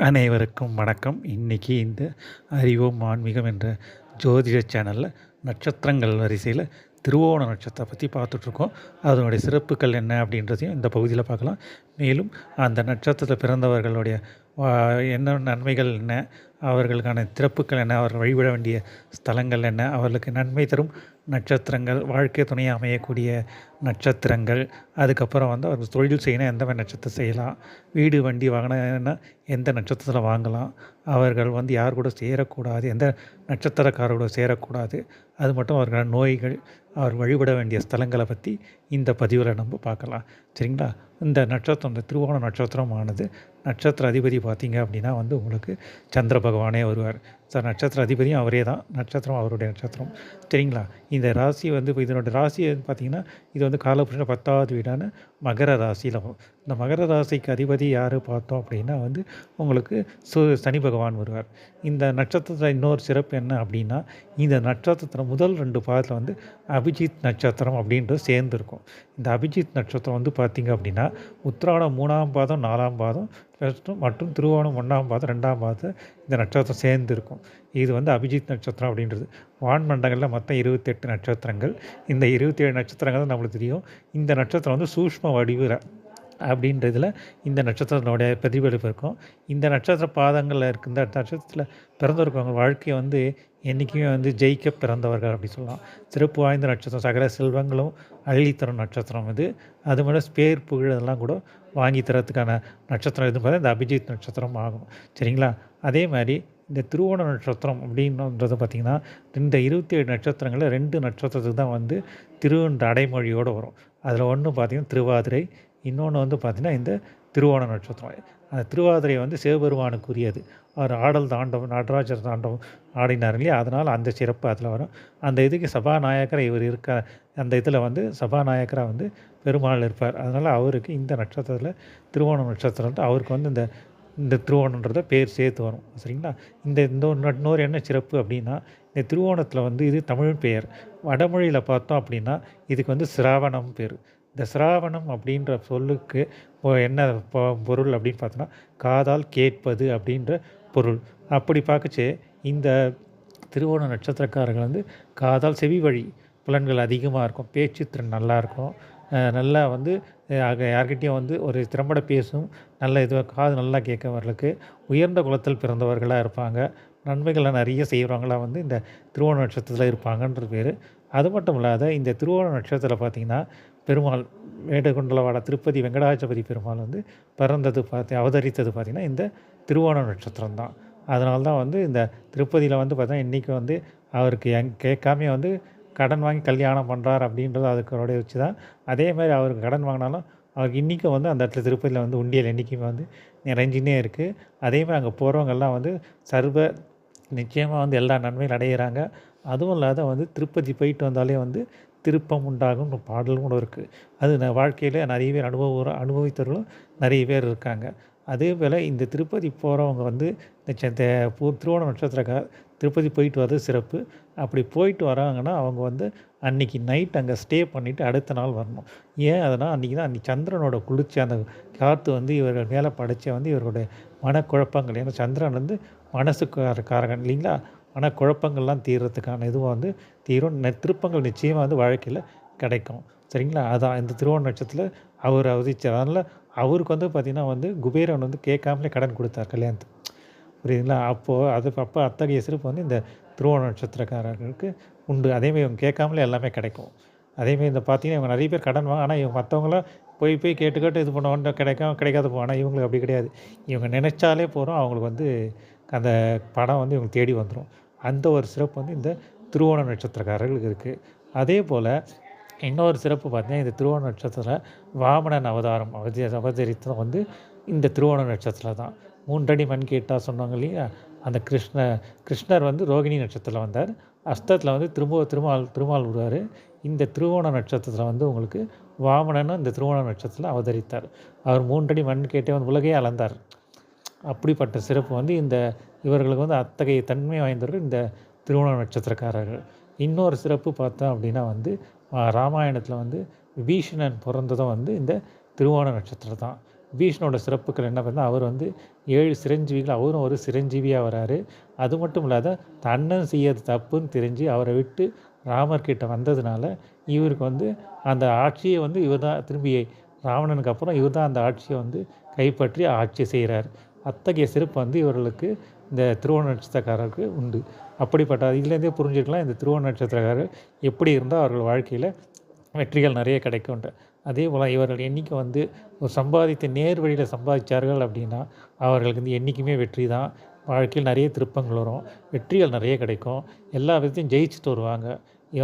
அனைவருக்கும் வணக்கம். இன்றைக்கி இந்த அறிவோம் ஆன்மீகம் என்ற ஜோதிட சேனலில் நட்சத்திரங்கள் வரிசையில் திருவோண நட்சத்திரத்தை பற்றி பார்த்துட்ருக்கோம். அதனுடைய சிறப்புகள் என்ன அப்படின்றதையும் இந்த பகுதியில் பார்க்கலாம். மேலும் அந்த நட்சத்திரத்தில் பிறந்தவர்களுடைய என்ன நன்மைகள் என்ன, அவர்களுக்கான சிறப்புகள் என்ன, அவர்கள் வழிபட வேண்டிய ஸ்தலங்கள் என்ன, அவர்களுக்கு நன்மை தரும் நட்சத்திரங்கள், வாழ்க்கை துணையாக அமையக்கூடிய நட்சத்திரங்கள், அதுக்கப்புறம் அவர்கள் தொழில் செய்யணும் எந்த மாதிரி நட்சத்திரம் செய்யலாம், வீடு வண்டி வாங்கினா எந்த நட்சத்திரத்தில் வாங்கலாம், அவர்கள் யார் கூட சேரக்கூடாது, எந்த நட்சத்திரக்காரோட சேரக்கூடாது, அது மட்டும் அவர்களான நோய்கள், அவர் வழிபட வேண்டிய ஸ்தலங்களை பற்றி இந்த பதிவில் நம்ம பார்க்கலாம். சரிங்களா? இந்த நட்சத்திரம், இந்த திருவோண நட்சத்திரமானது நட்சத்திர அதிபதி பார்த்திங்க அப்படின்னா உங்களுக்கு சந்திர பகவானே வருவார். நட்சத்திர அதிபதியும் அவரே தான், நட்சத்திரம் அவருடைய நட்சத்திரம். சரிங்களா? இந்த ராசி இப்போ இதனுடைய ராசி பார்த்திங்கன்னா இது காலபுருஷ 10வது வீடான மகர ராசியில் வரும். இந்த மகர ராசிக்கு அதிபதி யார் பார்த்தோம் அப்படின்னா உங்களுக்கு சனி பகவான் வருவார். இந்த நட்சத்திரத்தில் இன்னொரு சிறப்பு என்ன அப்படின்னா, இந்த நட்சத்திரத்தில் முதல் 2 பாதத்தில் அபிஜித் நட்சத்திரம் அப்படின்றது சேர்ந்துருக்கும். இந்த அபிஜித் நட்சத்திரம் பார்த்திங்க அப்படின்னா உத்திராடம் 3ஆம் பாதம் 4ஆம் பாதம் மற்றும் திருவோணம் 1ஆம் பாதம் 2ஆம் பாதம் இந்த நட்சத்திரம் சேர்ந்துருக்கும். இது அபிஜித் நட்சத்திரம் அப்படின்றது. வான்மண்டங்களில் மொத்தம் 28 நட்சத்திரங்கள். இந்த 27 நட்சத்திரங்கள் தான் நம்மளுக்கு தெரியும். இந்த நட்சத்திரம் சூஷ்ம வடிவில் அப்படின்றதில் இந்த நட்சத்திரத்தினுடைய பிரதிபலிப்பு இருக்கும். இந்த நட்சத்திர பாதங்களில் இருக்க இந்த நட்சத்திரத்தில் பிறந்திருக்கவங்க வாழ்க்கையை என்றைக்குமே ஜெயிக்க பிறந்தவர்கள் அப்படி சொல்லலாம். சிறப்பு வாய்ந்த நட்சத்திரம், சகல செல்வங்களும் அள்ளித்தரும் நட்சத்திரம் இது. அது மாதிரி ஸ்பேர் புகழ் இதெல்லாம் கூட வாங்கி தரத்துக்கான நட்சத்திரம் எதுன்னு பார்த்தா இந்த அபிஜித் நட்சத்திரம் ஆகும். சரிங்களா? அதே மாதிரி இந்த திருவோண நட்சத்திரம் அப்படின்றது பார்த்திங்கன்னா இந்த 27 நட்சத்திரங்களில் 2 நட்சத்திரத்துக்கு தான் திருன்ற அடைமொழியோடு வரும். அதில் ஒன்று பார்த்திங்கன்னா திருவாதிரை, இன்னொன்று பார்த்திங்கன்னா இந்த திருவோண நட்சத்திரம். அந்த திருவாதிரை சிவபெருமானுக்குரியது. அவர் ஆடல் தாண்டவம், நடராஜர் தாண்டவம் ஆடினார் இல்லையா? அதனால் அந்த சிறப்பு அதில் வரும். அந்த இதுக்கு சபாநாயகர் இவர் இருக்க, அந்த இதில் சபாநாயகராக பெருமாள் இருப்பார். அதனால் அவருக்கு இந்த நட்சத்திரத்தில் திருவோண நட்சத்திரம் அவருக்கு இந்த திருவோணன்றத பேர் சேர்த்து வரும். சரிங்களா? இந்த இன்னொரு என்ன சிறப்பு அப்படின்னா, இந்த திருவோணத்தில் இது தமிழ் பெயர். வடமொழியில் பார்த்தோம் அப்படின்னா இதுக்கு சிராவணம் பேர். இந்த சிராவணம் அப்படின்ற சொல்லுக்கு என்ன பொருள் அப்படின்னு பார்த்தோன்னா, காதால் கேட்பது அப்படின்ற பொருள். அப்படி பார்க்கச்சு இந்த திருவோண நட்சத்திரக்காரர்கள் காதால் செவி வழி புலன்கள் அதிகமாக இருக்கும், பேச்சு திறன் நல்லாயிருக்கும், நல்லா யார்கிட்டையும் ஒரு திறம்பட பேசும், நல்ல காது நல்லா கேட்கவர்களுக்கு உயர்ந்த குலத்தில் பிறந்தவர்களாக இருப்பாங்க. நன்மைகளை நிறைய செய்கிறவங்களாக இந்த திருவோண நட்சத்திரத்தில் இருப்பாங்கன்ற பேர். அது மட்டும் இல்லாத இந்த திருவோண நட்சத்திரத்தில் பார்த்திங்கன்னா பெருமாள் வேடுகொண்டலவாட திருப்பதி வெங்கடாஜபதி பெருமாள் பிறந்தது அவதரித்தது பார்த்திங்கன்னா இந்த திருவோண நட்சத்திரம் தான். அதனால தான் இந்த திருப்பதியில் பார்த்தீங்கன்னா இன்றைக்கி அவருக்கு கேட்காமே கடன் வாங்கி கல்யாணம் பண்ணுறார் அப்படின்றது அதுக்கோடைய வச்சு தான். அதே மாதிரி அவருக்கு கடன் வாங்கினாலும் அவருக்கு இன்றைக்கும் அந்த இடத்துல திருப்பதியில் உண்டியல் என்றைக்குமே நிறைஞ்சினே இருக்குது. அதே மாதிரி அங்கே போகிறவங்கெல்லாம் சர்வ நிச்சயமாக எல்லா நன்மையும் அடைகிறாங்க. அதுவும் இல்லாத திருப்பதி போயிட்டு வந்தாலே திருப்பம் உண்டாகும் பாடலும் கூட இருக்குது. அது வாழ்க்கையில் நிறைய பேர் அனுபவித்தவர்களும் நிறைய பேர் இருக்காங்க. அதே போல் இந்த திருப்பதி போகிறவங்க இந்த திருவோண நட்சத்திரக்கார திருப்பதி போயிட்டு வர்றது சிறப்பு. அப்படி போயிட்டு வராங்கன்னா அவங்க அன்றைக்கி நைட் அங்கே ஸ்டே பண்ணிவிட்டு அடுத்த நாள் வரணும். ஏன் அதனால் அன்றைக்கி சந்திரனோட குளிர்ச்சி, அந்த காற்று இவர்கள் மேலே படைச்ச இவர்களுடைய மனக்குழப்பங்கள், ஏன்னா சந்திரன் மனசுக்காரகன் இல்லைங்களா? மனக்குழப்பங்கள்லாம் தீர்றதுக்கான இதுவும் தீரும். திருப்பங்கள் நிச்சயமாக வாழ்க்கையில் கிடைக்கும். சரிங்களா? அதான் இந்த திருவோண நட்சத்திரத்தில் அவர் அவதிச்சார். அதனால் அவருக்கு பார்த்திங்கன்னா குபேரன் கேட்காமலே கடன் கொடுத்தார் கல்யாணத்துக்கு. புரியுதுங்களா? அப்போ அத்தகைய சிறப்பு இந்த திருவோண நட்சத்திரக்காரர்களுக்கு உண்டு. அதேமாதிரி இவங்க கேட்காமலே எல்லாமே கிடைக்கும். அதேமாதிரி இந்த பார்த்திங்கன்னா இவங்க நிறைய பேர் கடன் வாங்க, ஆனால் இவங்க மற்றவங்களாம் போய் கேட்டு இது பண்ண கிடைக்காத போகும். ஆனால் இவங்களுக்கு அப்படி கிடையாது. இவங்க நினச்சாலே போகிறோம், அவங்களுக்கு அந்த பணம் இவங்க தேடி வந்துடும். அந்த ஒரு சிறப்பு இந்த திருவோண நட்சத்திரக்காரர்களுக்கு இருக்குது. அதே போல் இன்னொரு சிறப்பு பார்த்திங்கன்னா இந்த திருவோண நட்சத்திரத்தில் வாமனன் அவதாரம் அவதரித்தது இந்த திருவோண நட்சத்திரத்தில் தான். 3 அடி மண் கேட்டா சொன்னாங்க இல்லையா? அந்த கிருஷ்ணர் ரோகிணி நட்சத்திரத்தில் வந்தார். அஸ்தத்தில் திருமால் வருவார். இந்த திருவோண நட்சத்திரத்தில் உங்களுக்கு வாமனனும் இந்த திருவோண நட்சத்திரத்தில் அவதரித்தார். அவர் 3 அடி மண் கேட்டே உலகையே அளந்தார். அப்படிப்பட்ட சிறப்பு இந்த இவர்களுக்கு அத்தகைய தன்மை வாய்ந்தவர்கள் இந்த திருவோண நட்சத்திரக்காரர்கள். இன்னொரு சிறப்பு பார்த்தோம் அப்படின்னா ராமாயணத்தில் விபீஷணன் பிறந்ததும் இந்த திருவோண நட்சத்திரம் தான். விபீஷணோட சிறப்புகள் என்ன பண்ணால் அவர் வந்து 7 சிரஞ்சீவிகள் அவரும் ஒரு சிரஞ்சீவியாக வராரு. அது மட்டும் இல்லாத அண்ணன் செய்யறது தப்புன்னு தெரிஞ்சு அவரை விட்டு ராமர்கிட்ட வந்ததுனால இவருக்கு வந்து அந்த ஆட்சியை வந்து இவர் தான் திரும்பி ராவணனுக்கு அப்புறம் இவர் தான் அந்த ஆட்சியை வந்து கைப்பற்றி ஆட்சி செய்கிறார். அத்தகைய சிறப்பு வந்து இவர்களுக்கு இந்த திருவோண நட்சத்திரக்காரருக்கு உண்டு. அப்படிப்பட்ட இதுலேருந்தே புரிஞ்சுக்கலாம் இந்த திருவோண நட்சத்திரக்காரர் எப்படி இருந்தால் அவர்கள் வாழ்க்கையில் வெற்றிகள் நிறைய கிடைக்கும்ன்ற. அதே போல் இவர்கள் என்றைக்கு வந்து ஒரு சம்பாதித்த நேர் வழியில் சம்பாதிச்சார்கள் அப்படின்னா அவர்களுக்கு வந்து என்றைக்குமே வெற்றி தான். வாழ்க்கையில் நிறைய திருப்பங்கள் வரும், வெற்றிகள் நிறைய கிடைக்கும், எல்லா விதத்தையும் ஜெயிச்சுட்டு வருவாங்க.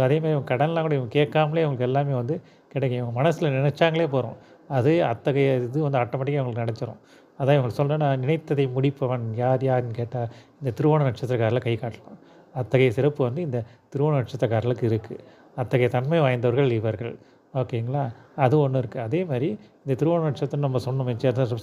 அதேமாதிரி இவங்க கடன்லாம் கூட இவங்க கேட்காமலே அவங்களுக்கு எல்லாமே வந்து கிடைக்கும். இவங்க மனசில் நினச்சாங்களே போகிறோம், அது அத்தகைய இது வந்து ஆட்டோமேட்டிக்காக அவங்களுக்கு நினச்சிரும். அதான் இவங்களுக்கு சொல்கிறேன், நான் நினைத்ததை முடிப்பவன் யாருன்னு கேட்டால் இந்த திருவோண நட்சத்திரக்காரில் கை காட்டலாம். அத்தகைய சிறப்பு வந்து இந்த திருவோண நட்சத்திரக்காரர்களுக்கு இருக்குது. அத்தகைய தன்மை வாய்ந்தவர்கள் இவர்கள். ஓகேங்களா? அது ஒன்று இருக்குது. அதே மாதிரி இந்த திருவோண நட்சத்திரம் நம்ம சொன்னோமே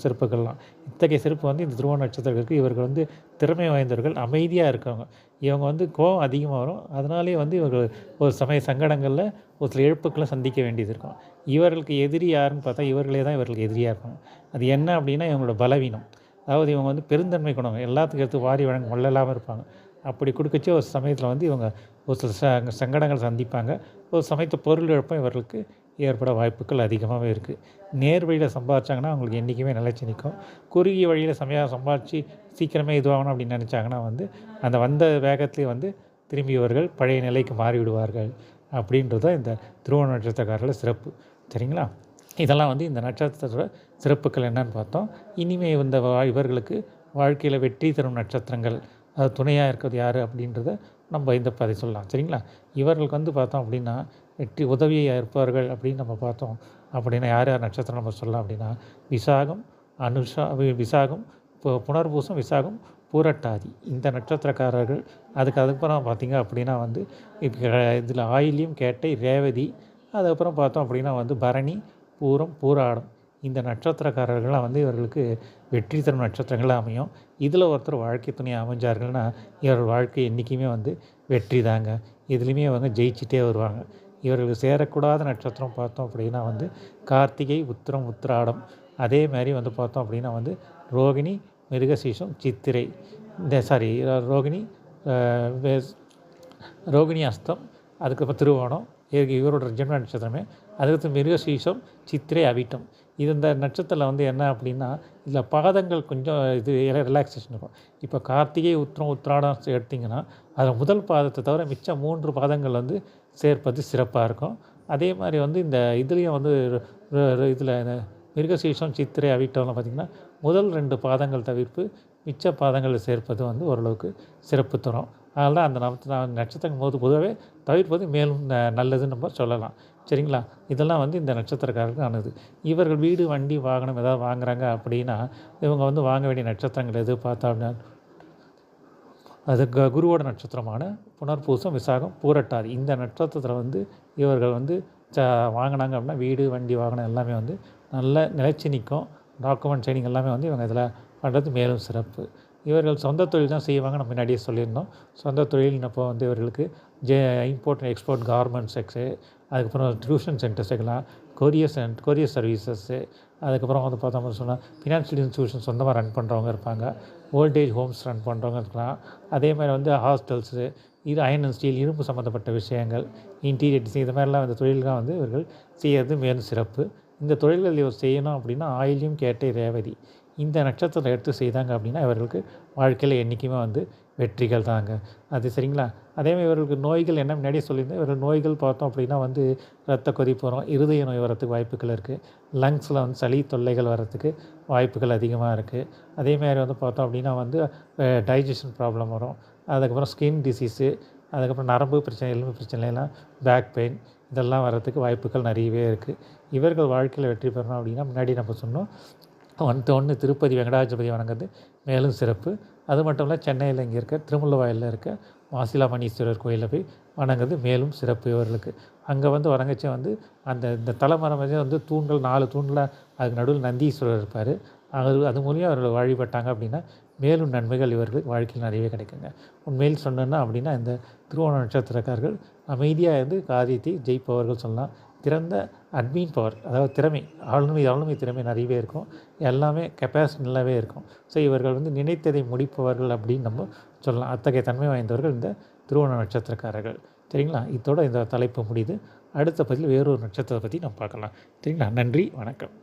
சிறப்புகள்லாம், இத்தகைய சிறப்பு வந்து இந்த திருவோண நட்சத்திரத்துக்கு இவர்கள் வந்து திறமை வாய்ந்தவர்கள், அமைதியாக இருக்கவங்க. இவங்க வந்து கோபம் அதிகமாக வரும், அதனாலே வந்து இவர்கள் ஒரு சமய சங்கடங்களில் ஒரு சில இழப்புக்களை சந்திக்க வேண்டியது இருக்கும். இவர்களுக்கு எதிரி யாருன்னு பார்த்தா இவர்களே தான் இவர்களுக்கு எதிரியாக இருப்பாங்க. அது என்ன அப்படின்னா இவங்களோட பலவீனம். அதாவது இவங்க வந்து பெருந்தன்மை குணம், எல்லாத்துக்கும் எடுத்து வாரி வழங்க வள்ளலாமல் இருப்பாங்க. அப்படி கொடுக்கச்சே ஒரு சமயத்தில் வந்து இவங்க ஒரு சில சங்கடங்கள் சந்திப்பாங்க. ஒரு சமயத்தில் பொருள் இழப்பும் இவர்களுக்கு ஏற்பட வாய்ப்புகள் அதிகமாகவே இருக்குது. நேர் வழியில் சம்பாதிச்சாங்கன்னா அவங்களுக்கு என்றைக்குமே நிலைச்சி நிற்கும். குறுகிய வழியில் சம்பாதிச்சு சீக்கிரமே இதுவாகணும் அப்படின்னு நினச்சாங்கன்னா வந்து அந்த வந்த வேகத்துலேயே வந்து திரும்பி இவர்கள் பழைய நிலைக்கு மாறிவிடுவார்கள். அப்படின்றது தான் இந்த திருவோண நட்சத்திரக்காரர்கள் சிறப்பு. சரிங்களா? இதெல்லாம் வந்து இந்த நட்சத்திரத்தோட சிறப்புகள் என்னன்னு பார்த்தோம். இனிமேல் இந்த இவர்களுக்கு வாழ்க்கையில் வெற்றி தரும் நட்சத்திரங்கள், அது துணையாக இருக்கிறது யார் அப்படின்றத நம்ம இந்த பதிவு சொல்லலாம். சரிங்களா? இவர்களுக்கு வந்து பார்த்தோம் அப்படின்னா வெற்றி உதவியாக இருப்பார்கள் அப்படின்னு நம்ம பார்த்தோம் அப்படின்னா யார் யார் நட்சத்திரம் நம்ம சொல்லலாம் அப்படின்னா விசாகம், விசாகம், புனர்பூசம், விசாகம், பூரட்டாதி, இந்த நட்சத்திரக்காரர்கள். அதுக்கப்புறம் பார்த்திங்க அப்படின்னா வந்து இதில் ஆயில்யம், கேட்டை, ரேவதி, அதுக்கப்புறம் பார்த்தோம் அப்படின்னா வந்து பரணி, பூரம், பூராடம், இந்த நட்சத்திரக்காரர்கள்லாம் வந்து இவர்களுக்கு வெற்றி தரும் நட்சத்திரங்களாக அமையும். இதில் ஒருத்தர் வாழ்க்கை துணையாக அமைஞ்சார்கள்னா இவர்கள் வாழ்க்கை என்றைக்குமே வந்து வெற்றி தாங்க. இதுலேயுமே அவங்க ஜெயிச்சிட்டே வருவாங்க. இவர்களுக்கு சேரக்கூடாத நட்சத்திரம் பார்த்தோம் அப்படின்னா வந்து கார்த்திகை, உத்திரம், உத்திராடம், அதே மாதிரி வந்து பார்த்தோம் அப்படின்னா வந்து ரோகிணி, மிருகசீஷம், சித்திரை, ரோகிணி, ரோகிணி அஸ்தம், அதுக்கப்புறம் திருவோணம், இவரோட ஜென்ம நட்சத்திரமே. அதுக்கடுத்து மிருகசீஷம், சித்திரை, அவிட்டம். இது இந்த நட்சத்திரத்தில் வந்து என்ன அப்படின்னா இதில் பாதங்கள் கொஞ்சம் இது ரிலாக்ஸேஷன் இருக்கும். இப்போ கார்த்திகை, உத்திரம், உத்திராடம் எடுத்திங்கன்னா அதில் முதல் பாதத்தை தவிர மிச்சம் 3 பாதங்கள் வந்து சேர்ப்பது சிறப்பாக இருக்கும். அதே மாதிரி வந்து இந்த இதுலேயும் வந்து இதில் மிருகசீஷம், சித்திரை, அவிட்டம்லாம் பார்த்திங்கன்னா முதல் 2 பாதங்கள் தவிர்ப்பு மிச்ச பாதங்களை சேர்ப்பது வந்து ஓரளவுக்கு சிறப்பு தரும். அதனால தான் அந்த நட்சத்திரம் போது பொதுவாகவே தவிர்ப்பது மேலும் நல்லதுன்னு நம்ம சொல்லலாம். சரிங்களா? இதெல்லாம் வந்து இந்த நட்சத்திரக்காரருக்கு ஆனது. இவர்கள் வீடு, வண்டி, வாகனம் ஏதாவது வாங்குறாங்க அப்படின்னா இவங்க வந்து வாங்க வேண்டிய நட்சத்திரங்கள் எது பார்த்தா அப்படின்னா அது குருவோட நட்சத்திரமான புனர்பூசம், விசாகம், பூரட்டாதி, இந்த நட்சத்திரத்தில் வந்து இவர்கள் வந்து வாங்கினாங்க அப்படின்னா வீடு, வண்டி, வாகனம் எல்லாமே வந்து நல்ல நிலைச்சி நிற்கும். டாக்குமெண்ட் சைனிங் எல்லாமே வந்து இவங்க இதில் பண்ணுறது மேலும் சிறப்பு. இவர்கள் சொந்த தொழில் தான் செய்வாங்க, நம்ம முன்னாடியே சொல்லியிருந்தோம். சொந்த தொழில்னப்போ வந்து இவர்களுக்கு இம்போர்ட் அண்ட் எக்ஸ்போர்ட் கார்மெண்ட்ஸ் அதுக்கப்புறம் டியூஷன் சென்டர்ஸ் வைக்கலாம், கொரியர் சர்வீசஸ்ஸு, அதுக்கப்புறம் வந்து பார்த்தோம்னு சொன்னால் ஃபினான்ஷியல் இன்ஸ்டியூஷன் சொந்தமாக ரன் பண்ணுறவங்க இருப்பாங்க, ஓல்டேஜ் ஹோம்ஸ் ரன் பண்ணுறவங்க இருக்கலாம். அதே மாதிரி வந்து ஹாஸ்டல்ஸு, இது அயர்ன் அண்ட் ஸ்டீல், இரும்பு சம்மந்தப்பட்ட விஷயங்கள், இன்டீரியர் டிசைன், இது மாதிரிலாம் இந்த தொழில்கள் வந்து இவர்கள் செய்கிறது மேலும் சிறப்பு. இந்த தொழில்கள் இவர் செய்யணும் அப்படின்னா ஆயில்யம், கேட்டை, ரேவதி, இந்த நட்சத்திரத்தை எடுத்து செய்தாங்க அப்படின்னா இவர்களுக்கு வாழ்க்கையில் என்றைக்குமே வந்து வெற்றிகள் தாங்க. அது சரிங்களா? அதேமாதிரி இவர்களுக்கு நோய்கள் என்ன முன்னாடியே சொல்லியிருந்தேன். இவர்கள் நோய்கள் பார்த்தோம் அப்படின்னா வந்து இரத்த கொதிப்பு வரும், இருதய நோய் வரத்துக்கு வாய்ப்புகள் இருக்குது, லங்ஸில் வந்து சளி தொல்லைகள் வரத்துக்கு வாய்ப்புகள் அதிகமாக இருக்குது. அதேமாதிரி வந்து பார்த்தோம் அப்படின்னா வந்து டைஜஷன் ப்ராப்ளம் வரும், அதுக்கப்புறம் ஸ்கின் டிசீஸு, அதுக்கப்புறம் நரம்பு பிரச்சனை, எலும்பு பிரச்சனைலாம், பேக் பெயின், இதெல்லாம் வரத்துக்கு வாய்ப்புகள் நிறையவே இருக்குது. இவர்கள் வாழ்க்கையில் வெற்றி பெறணும் அப்படின்னா முன்னாடி நம்ம சொன்னோம் ஒன்று திருப்பதி வெங்கடாஜலபதி வணங்குறது மேலும் சிறப்பு. அது மட்டும் இல்லை சென்னையில் இங்கே இருக்க திருமுல்லவாயிலில் இருக்க மாசிலாமணீஸ்வரர் கோயிலில் போய் வணங்குறது மேலும் சிறப்பு இவர்களுக்கு. அங்கே வந்து வணங்கச்சே வந்து இந்த தலைமரம் வந்து தூண்கள் 4 தூணில் அதுக்கு நடுவில் நந்தீஸ்வரர் இருப்பார். அது மூலியம் அவர்கள் வழிபட்டாங்க அப்படின்னா மேலும் நன்மைகள் இவர்களுக்கு வாழ்க்கையில் நிறையவே கிடைக்குங்க. உண்மையில் சொன்னோன்னா அப்படின்னா இந்த திருவோண நட்சத்திரக்காரர்கள் அமைதியாக இருந்து காரியத்தை ஜெயிப்பவர்கள் சொல்லலாம். திறந்த அட்மின் பவர், அதாவது திறமை, ஆளுமை திறமை நிறையவே இருக்கும். எல்லாமே கெப்பாசிட்டி நல்லாவே இருக்கும். ஸோ இவர்கள் வந்து நினைத்ததை முடிப்பவர்கள் அப்படின்னு நம்ம சொல்லலாம். அத்தகைய தன்மை வாய்ந்தவர்கள் இந்த திருவோண நட்சத்திரக்காரர்கள். சரிங்களா? இதோட இந்த தலைப்பு முடியுது. அடுத்த பதிவில் வேறொரு நட்சத்திரத்தை பற்றி நம்ம பார்க்கலாம். சரிங்களா? நன்றி, வணக்கம்.